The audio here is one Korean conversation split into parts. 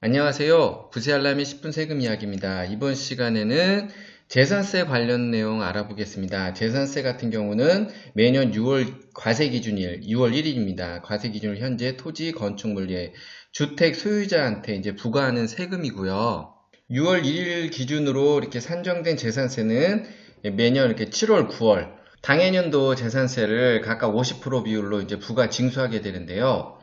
안녕하세요. 부세알람의 10분 세금 이야기입니다. 이번 시간에는 재산세 관련 내용 알아보겠습니다. 재산세 같은 경우는 매년 6월 과세 기준일 6월 1일입니다. 과세 기준일 현재 토지 건축물에 주택 소유자한테 이제 부과하는 세금이고요. 6월 1일 기준으로 이렇게 산정된 재산세는 매년 이렇게 7월, 9월 당해년도 재산세를 각각 50% 비율로 이제 부과 징수하게 되는데요.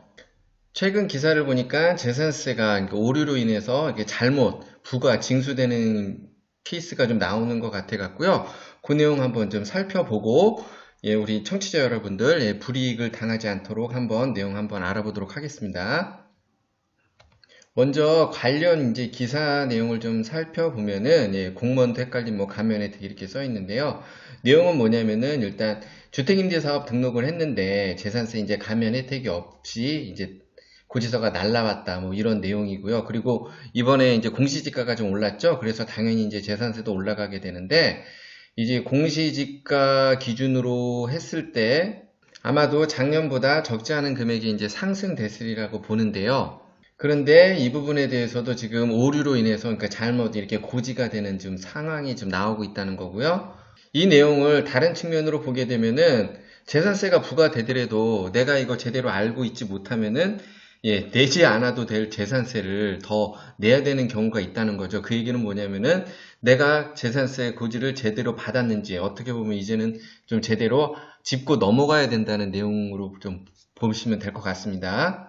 최근 기사를 보니까 재산세가 오류로 인해서 이렇게 잘못 부과 징수되는 케이스가 좀 나오는 것 같아 갖고요. 그 내용 한번 좀 살펴보고 우리 청취자 여러분들 불이익을 당하지 않도록 한번 내용 한번 알아보도록 하겠습니다. 먼저 관련 이제 기사 내용을 좀 살펴보면은 공무원도 헷갈린 뭐 감면 혜택 이렇게 써 있는데요. 내용은 뭐냐면은 일단 주택임대사업 등록을 했는데 재산세 이제 감면 혜택이 없이 이제 고지서가 날라왔다 뭐 이런 내용이고요. 그리고 이번에 이제 공시지가가 좀 올랐죠. 그래서 당연히 이제 재산세도 올라가게 되는데 이제 공시지가 기준으로 했을 때 아마도 작년보다 적지 않은 금액이 이제 상승됐으리라고 보는데요. 그런데 이 부분에 대해서도 지금 오류로 인해서 그러니까 잘못 이렇게 고지가 되는 좀 상황이 좀 나오고 있다는 거고요. 이 내용을 다른 측면으로 보게 되면은 재산세가 부과되더라도 내가 이거 제대로 알고 있지 못하면은 내지 않아도 될 재산세를 더 내야 되는 경우가 있다는 거죠. 그 얘기는 뭐냐면은 내가 재산세 고지를 제대로 받았는지 어떻게 보면 이제는 좀 제대로 짚고 넘어가야 된다는 내용으로 좀 보시면 될 것 같습니다.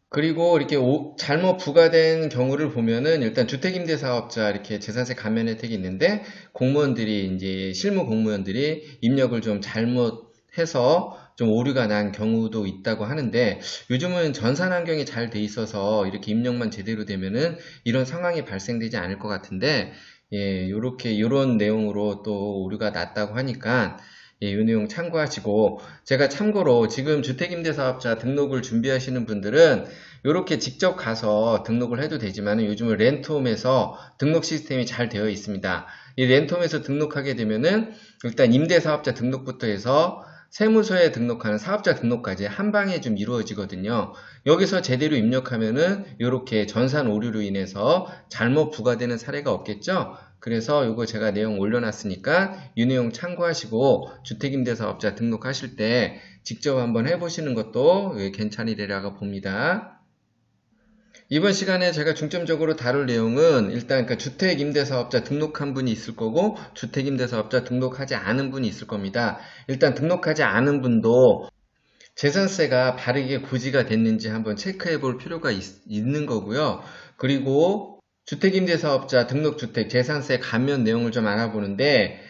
그리고 이렇게 잘못 부과된 경우를 보면은 일단 주택임대사업자 이렇게 재산세 감면 혜택이 있는데 공무원들이 이제 실무 공무원들이 입력을 좀 잘못해서 좀 오류가 난 경우도 있다고 하는데 요즘은 전산 환경이 잘 돼 있어서 이렇게 입력만 제대로 되면은 이런 상황이 발생되지 않을 것 같은데 요렇게 요런 내용으로 또 오류가 났다고 하니까 이 내용 참고하시고 제가 참고로 지금 주택임대사업자 등록을 준비하시는 분들은 이렇게 직접 가서 등록을 해도 되지만 요즘은 렌트홈에서 등록 시스템이 잘 되어 있습니다. 이 렌트홈에서 등록하게 되면은 일단 임대사업자 등록부터 해서 세무서에 등록하는 사업자 등록까지 한 방에 좀 이루어지거든요. 여기서 제대로 입력하면은 이렇게 전산 오류로 인해서 잘못 부과되는 사례가 없겠죠? 그래서 이거 제가 내용 올려놨으니까 이 내용 참고하시고 주택임대사업자 등록하실 때 직접 한번 해보시는 것도 괜찮으리라고 봅니다. 이번 시간에 제가 중점적으로 다룰 내용은 일단 그러니까 주택임대사업자 등록한 분이 있을 거고 주택임대사업자 등록하지 않은 분이 있을 겁니다. 일단 등록하지 않은 분도 재산세가 바르게 고지가 됐는지 한번 체크해 볼 필요가 있는 거고요. 그리고 주택임대사업자 등록주택 재산세 감면 내용을 좀 알아보는데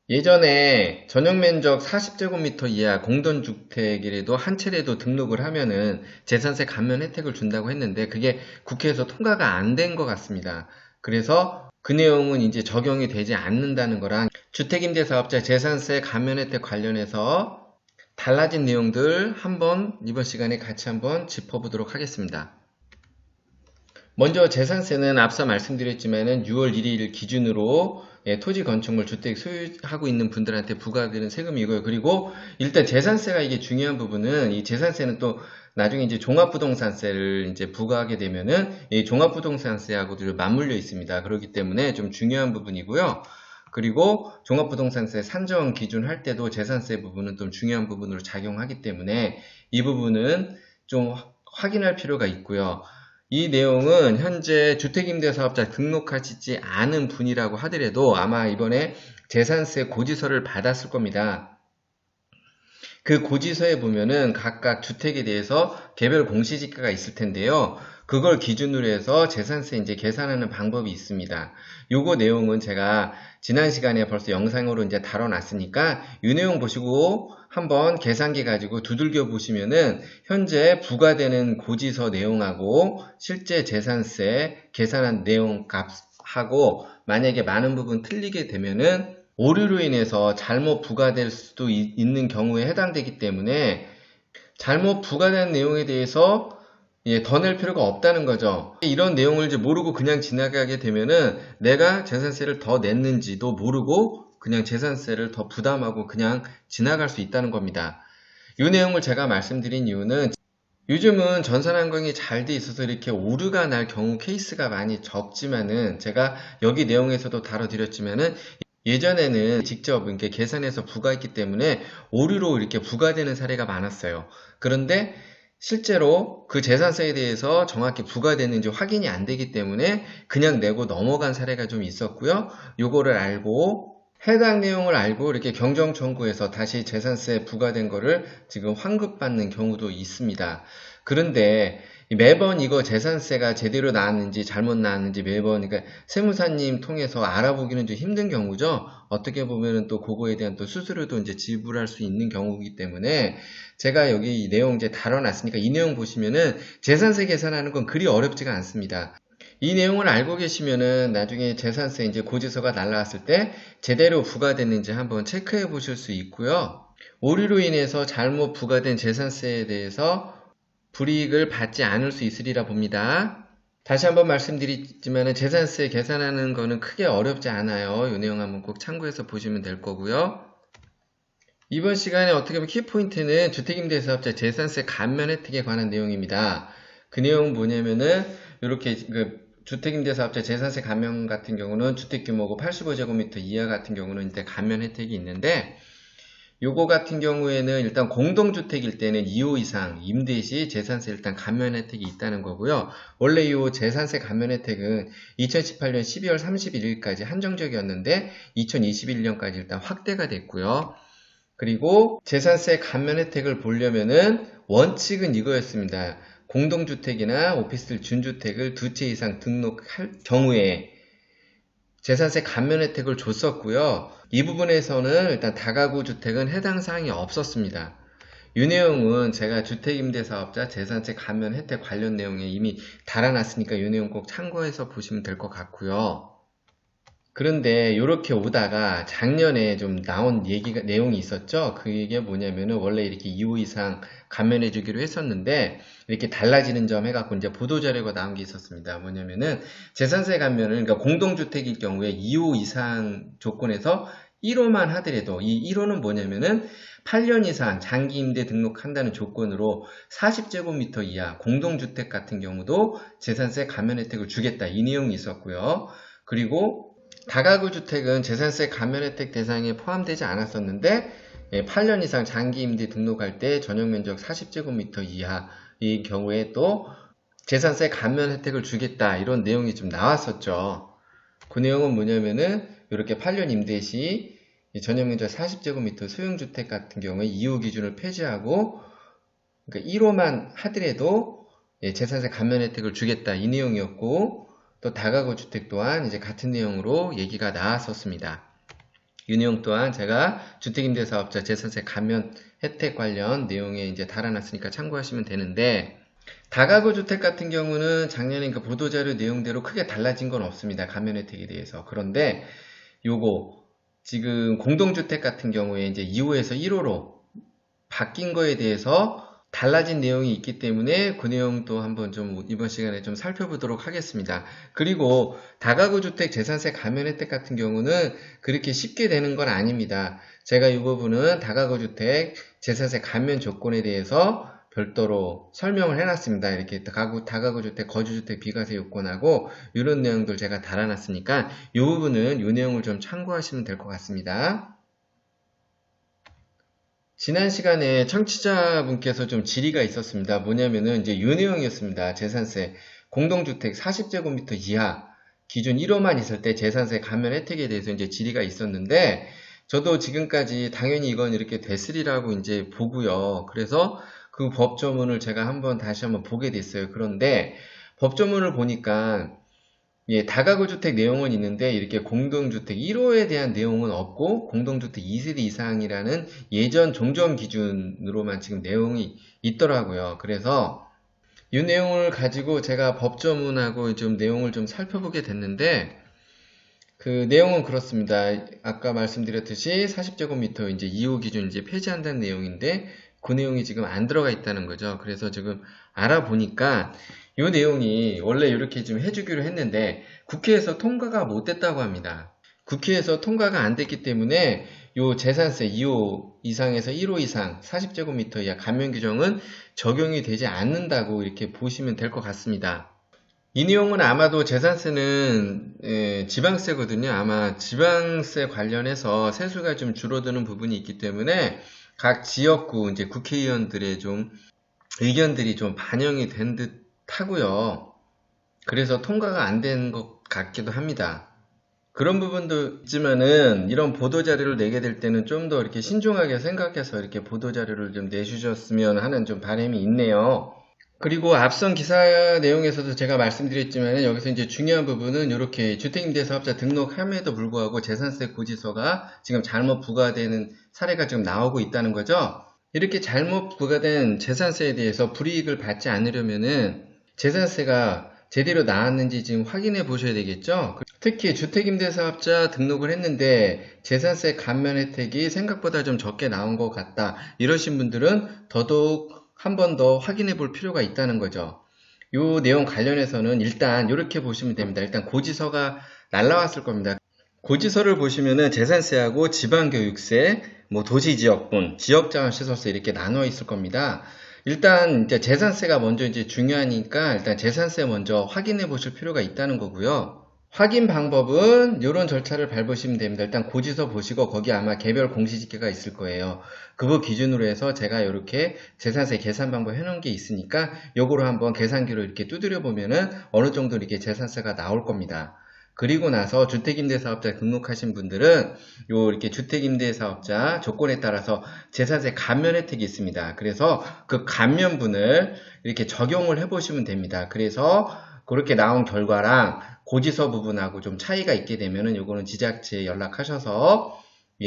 예전에 전용면적 40제곱미터 이하 공동주택이라도 한 채라도 등록을 하면은 재산세 감면 혜택을 준다고 했는데 그게 국회에서 통과가 안 된 것 같습니다. 그래서 그 내용은 이제 적용이 되지 않는다는 거랑 주택임대사업자 재산세 감면 혜택 관련해서 달라진 내용들 한번 이번 시간에 같이 한번 짚어보도록 하겠습니다. 먼저 재산세는 앞서 말씀드렸지만은 6월 1일 기준으로 토지 건축물 주택 소유하고 있는 분들한테 부과되는 세금이고요. 그리고 일단 재산세가 이게 중요한 부분은 이 재산세는 또 나중에 이제 종합부동산세를 이제 부과하게 되면은 이 종합부동산세하고도 맞물려 있습니다. 그렇기 때문에 좀 중요한 부분이고요. 그리고 종합부동산세 산정 기준 할 때도 재산세 부분은 좀 중요한 부분으로 작용하기 때문에 이 부분은 좀 확인할 필요가 있고요. 이 내용은 현재 주택임대사업자 등록하시지 않은 분이라고 하더라도 아마 이번에 재산세 고지서를 받았을 겁니다. 그 고지서에 보면은 각각 주택에 대해서 개별 공시지가가 있을 텐데요. 그걸 기준으로 해서 재산세 이제 계산하는 방법이 있습니다. 요거 내용은 제가 지난 시간에 벌써 영상으로 이제 다뤄놨으니까 이 내용 보시고 한번 계산기 가지고 두들겨 보시면은 현재 부과되는 고지서 내용하고 실제 재산세 계산한 내용 값하고 만약에 많은 부분 틀리게 되면은 오류로 인해서 잘못 부과될 수도 있는 경우에 해당되기 때문에 잘못 부과된 내용에 대해서 더 낼 필요가 없다는 거죠. 이런 내용을 이제 모르고 그냥 지나가게 되면은 내가 재산세를 더 냈는지도 모르고 그냥 재산세를 더 부담하고 그냥 지나갈 수 있다는 겁니다. 이 내용을 제가 말씀드린 이유는 요즘은 전산환경이 잘 돼 있어서 이렇게 오류가 날 경우 케이스가 많이 적지만은 제가 여기 내용에서도 다뤄드렸지만은 예전에는 직접 이렇게 계산해서 부과했기 때문에 오류로 이렇게 부과되는 사례가 많았어요. 그런데 실제로 그 재산세에 대해서 정확히 부과됐는지 확인이 안 되기 때문에 그냥 내고 넘어간 사례가 좀 있었고요. 요거를 알고 해당 내용을 알고 이렇게 경정 청구해서 다시 재산세 부과된 거를 지금 환급받는 경우도 있습니다. 그런데 매번 이거 재산세가 제대로 나왔는지 잘못 나왔는지 매번 그러니까 세무사님 통해서 알아보기는 좀 힘든 경우죠. 어떻게 보면은 또 그거에 대한 또 수수료도 이제 지불할 수 있는 경우이기 때문에 제가 여기 이 내용 이제 다뤄놨으니까 이 내용 보시면은 재산세 계산하는 건 그리 어렵지가 않습니다. 이 내용을 알고 계시면은 나중에 재산세 이제 고지서가 날라왔을 때 제대로 부과됐는지 한번 체크해 보실 수 있고요. 오류로 인해서 잘못 부과된 재산세에 대해서 불이익을 받지 않을 수 있으리라 봅니다. 다시 한번 말씀드리지만 재산세 계산하는 거는 크게 어렵지 않아요. 이 내용 한번 꼭 참고해서 보시면 될 거고요. 이번 시간에 어떻게 보면 키포인트는 주택임대사업자 재산세 감면 혜택에 관한 내용입니다. 그 내용은 뭐냐면은 이렇게 주택임대사업자 재산세 감면 같은 경우는 주택규모고 85제곱미터 이하 같은 경우는 이제 감면 혜택이 있는데 요거 같은 경우에는 일단 공동주택일 때는 2호 이상 임대 시 재산세 일단 감면 혜택이 있다는 거고요. 원래 이 재산세 감면 혜택은 2018년 12월 31일까지 한정적이었는데 2021년까지 일단 확대가 됐고요. 그리고 재산세 감면 혜택을 보려면은 원칙은 이거였습니다. 공동주택이나 오피스텔 준주택을 2채 이상 등록할 경우에 재산세 감면 혜택을 줬었고요. 이 부분에서는 일단 다가구 주택은 해당 사항이 없었습니다. 이 내용은 제가 주택임대사업자 재산세 감면 혜택 관련 내용에 이미 달아놨으니까 이 내용 꼭 참고해서 보시면 될 것 같고요. 그런데 이렇게 오다가 작년에 좀 나온 내용이 있었죠. 그게 뭐냐면은 원래 이렇게 2호 이상 감면해 주기로 했었는데 이렇게 달라지는 점 해갖고 이제 보도자료가 나온 게 있었습니다. 뭐냐면은 재산세 감면을 그러니까 공동주택일 경우에 2호 이상 조건에서 1호만 하더라도 이 1호는 뭐냐면은 8년 이상 장기 임대 등록한다는 조건으로 40제곱미터 이하 공동주택 같은 경우도 재산세 감면 혜택을 주겠다. 이 내용이 있었고요. 그리고 다가구 주택은 재산세 감면 혜택 대상에 포함되지 않았었는데 8년 이상 장기 임대 등록할 때 전용 면적 40제곱미터 이하 이 경우에 또 재산세 감면 혜택을 주겠다 이런 내용이 좀 나왔었죠. 그 내용은 뭐냐면은 이렇게 8년 임대 시 전용 면적 40제곱미터 소형주택 같은 경우에 2호 기준을 폐지하고 그러니까 1호만 하더라도 재산세 감면 혜택을 주겠다 이 내용이었고 또 다가구 주택 또한 이제 같은 내용으로 얘기가 나왔었습니다. 이 내용 또한 제가 주택임대사업자 재산세 감면 혜택 관련 내용에 이제 달아놨으니까 참고하시면 되는데 다가구 주택 같은 경우는 작년에 그 보도자료 내용대로 크게 달라진 건 없습니다. 감면 혜택에 대해서. 그런데 요거 지금 공동주택 같은 경우에 이제 2호에서 1호로 바뀐 거에 대해서 달라진 내용이 있기 때문에 그 내용도 한번 좀 이번 시간에 좀 살펴보도록 하겠습니다. 그리고 다가구 주택 재산세 감면 혜택 같은 경우는 그렇게 쉽게 되는 건 아닙니다. 제가 이 부분은 다가구 주택 재산세 감면 조건에 대해서 별도로 설명을 해놨습니다. 이렇게 다가구 주택, 거주주택 비과세 요건하고 이런 내용들 제가 달아놨으니까 이 부분은 이 내용을 좀 참고하시면 될 것 같습니다. 지난 시간에 청취자분께서 좀 질의가 있었습니다. 뭐냐면은 이제 이 내용이었습니다. 재산세 공동주택 40제곱미터 이하 기준 1호만 있을 때 재산세 감면 혜택에 대해서 이제 질의가 있었는데 저도 지금까지 당연히 이건 이렇게 됐으리라고 이제 보고요. 그래서 그 법조문을 제가 다시 한번 보게 됐어요. 그런데 법조문을 보니까 다가구 주택 내용은 있는데 이렇게 공동주택 1호에 대한 내용은 없고 공동주택 2세대 이상이라는 예전 종전 기준으로만 지금 내용이 있더라고요. 그래서 이 내용을 가지고 제가 법조문하고 좀 내용을 좀 살펴보게 됐는데 그 내용은 그렇습니다. 아까 말씀드렸듯이 40제곱미터 이제 2호 기준 이제 폐지한다는 내용인데 그 내용이 지금 안 들어가 있다는 거죠. 그래서 지금 알아보니까 이 내용이 원래 이렇게 좀 해주기로 했는데 국회에서 통과가 못 됐다고 합니다. 국회에서 통과가 안 됐기 때문에 요 재산세 2호 이상에서 1호 이상 40제곱미터 이하 감면 규정은 적용이 되지 않는다고 이렇게 보시면 될 것 같습니다. 이 내용은 아마도 재산세는 지방세거든요. 아마 지방세 관련해서 세수가 좀 줄어드는 부분이 있기 때문에 각 지역구 이제 국회의원들의 좀 의견들이 좀 반영이 된 듯 하고요. 그래서 통과가 안 된 것 같기도 합니다. 그런 부분도 있지만은 이런 보도자료를 내게 될 때는 좀 더 이렇게 신중하게 생각해서 이렇게 보도자료를 좀 내주셨으면 하는 좀 바람이 있네요. 그리고 앞선 기사 내용에서도 제가 말씀드렸지만 여기서 이제 중요한 부분은 이렇게 주택임대사업자 등록함에도 불구하고 재산세 고지서가 지금 잘못 부과되는 사례가 지금 나오고 있다는 거죠. 이렇게 잘못 부과된 재산세에 대해서 불이익을 받지 않으려면은 재산세가 제대로 나왔는지 지금 확인해 보셔야 되겠죠. 특히 주택임대사업자 등록을 했는데 재산세 감면 혜택이 생각보다 좀 적게 나온 것 같다, 이러신 분들은 더더욱 한 번 더 확인해 볼 필요가 있다는 거죠. 이 내용 관련해서는 일단 이렇게 보시면 됩니다. 일단 고지서가 날라왔을 겁니다. 고지서를 보시면은 재산세하고 지방교육세, 뭐 도시지역분, 지역자원시설세 이렇게 나눠 있을 겁니다. 일단 이제 재산세가 먼저 이제 중요하니까 일단 재산세 먼저 확인해 보실 필요가 있다는 거고요. 확인 방법은 이런 절차를 밟으시면 됩니다. 일단 고지서 보시고 거기 아마 개별 공시지표가 있을 거예요. 그거 기준으로 해서 제가 이렇게 재산세 계산 방법 해놓은 게 있으니까 요거로 한번 계산기로 이렇게 두드려 보면은 어느 정도 이렇게 재산세가 나올 겁니다. 그리고 나서 주택임대사업자 등록하신 분들은 요 이렇게 주택임대사업자 조건에 따라서 재산세 감면 혜택이 있습니다. 그래서 그 감면분을 이렇게 적용을 해보시면 됩니다. 그래서 그렇게 나온 결과랑 고지서 부분하고 좀 차이가 있게 되면은 요거는 지자체에 연락하셔서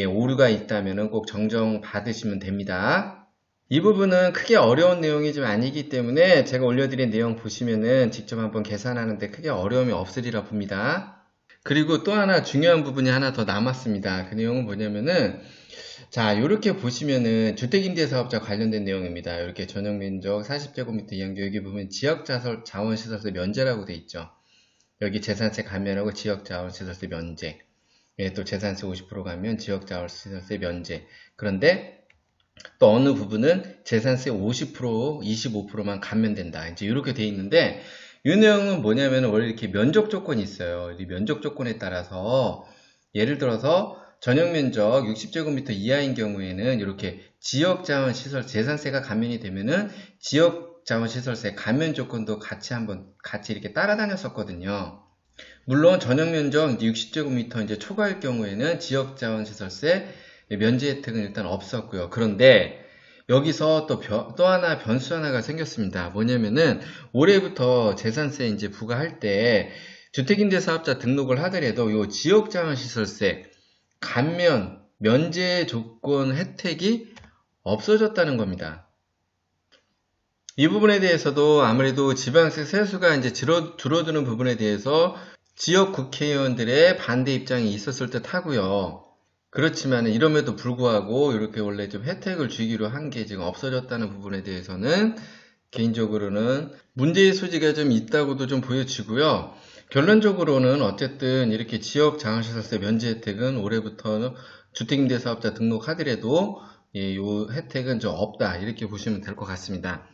오류가 있다면은 꼭 정정 받으시면 됩니다. 이 부분은 크게 어려운 내용이 좀 아니기 때문에 제가 올려드린 내용 보시면은 직접 한번 계산하는데 크게 어려움이 없으리라 봅니다. 그리고 또 하나 중요한 부분이 하나 더 남았습니다. 그 내용은 뭐냐면은 자, 이렇게 보시면은 주택임대사업자 관련된 내용입니다. 이렇게 전용면적 40제곱미터 이상 여기 보면 지역자원시설세 면제라고 돼 있죠. 여기 재산세 감면하고 지역자원시설세 면제. 또 재산세 50% 가면 지역자원시설세 면제. 그런데 또 어느 부분은 재산세 50%, 25%만 감면된다. 이제 이렇게 돼 있는데 이 내용은 뭐냐면 원래 이렇게 면적 조건이 있어요. 이 면적 조건에 따라서 예를 들어서 전용면적 60제곱미터 이하인 경우에는 이렇게 지역자원시설 재산세가 감면이 되면은 지역자원시설세 감면 조건도 같이 이렇게 따라다녔었거든요. 물론 전용면적 60제곱미터 이제 초과일 경우에는 지역자원시설세 면제 혜택은 일단 없었고요. 그런데 여기서 또 하나 변수 하나가 생겼습니다. 뭐냐면은 올해부터 재산세 이제 부과할 때 주택임대사업자 등록을 하더라도 요 지역자원시설세 감면 면제 조건 혜택이 없어졌다는 겁니다. 이 부분에 대해서도 아무래도 지방세 세수가 이제 줄어드는 부분에 대해서 지역 국회의원들의 반대 입장이 있었을 듯 하고요. 그렇지만 이럼에도 불구하고 이렇게 원래 좀 혜택을 주기로 한 게 지금 없어졌다는 부분에 대해서는 개인적으로는 문제의 소지가 좀 있다고도 좀 보여지고요. 결론적으로는 어쨌든 이렇게 지역자원시설세 면제 혜택은 올해부터 주택임대사업자 등록하더라도 이 혜택은 좀 없다, 이렇게 보시면 될 것 같습니다.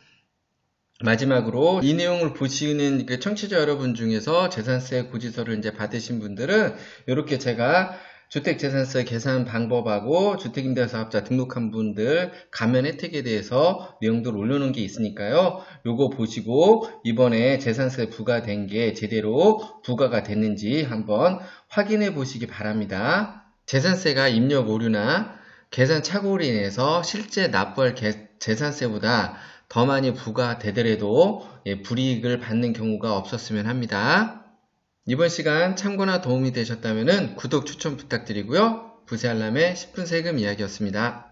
마지막으로 이 내용을 보시는 청취자 여러분 중에서 재산세 고지서를 이제 받으신 분들은 이렇게 제가 주택재산세 계산 방법하고 주택임대사업자 등록한 분들 감면 혜택에 대해서 내용들을 올려놓은 게 있으니까요. 요거 보시고 이번에 재산세 부과된 게 제대로 부과가 됐는지 한번 확인해 보시기 바랍니다. 재산세가 입력 오류나 계산 착오로 인해서 실제 납부할 재산세보다 더 많이 부과되더라도 불이익을 받는 경우가 없었으면 합니다. 이번 시간 참고나 도움이 되셨다면 구독 추천 부탁드리고요. 부세 알람의 10분 세금 이야기였습니다.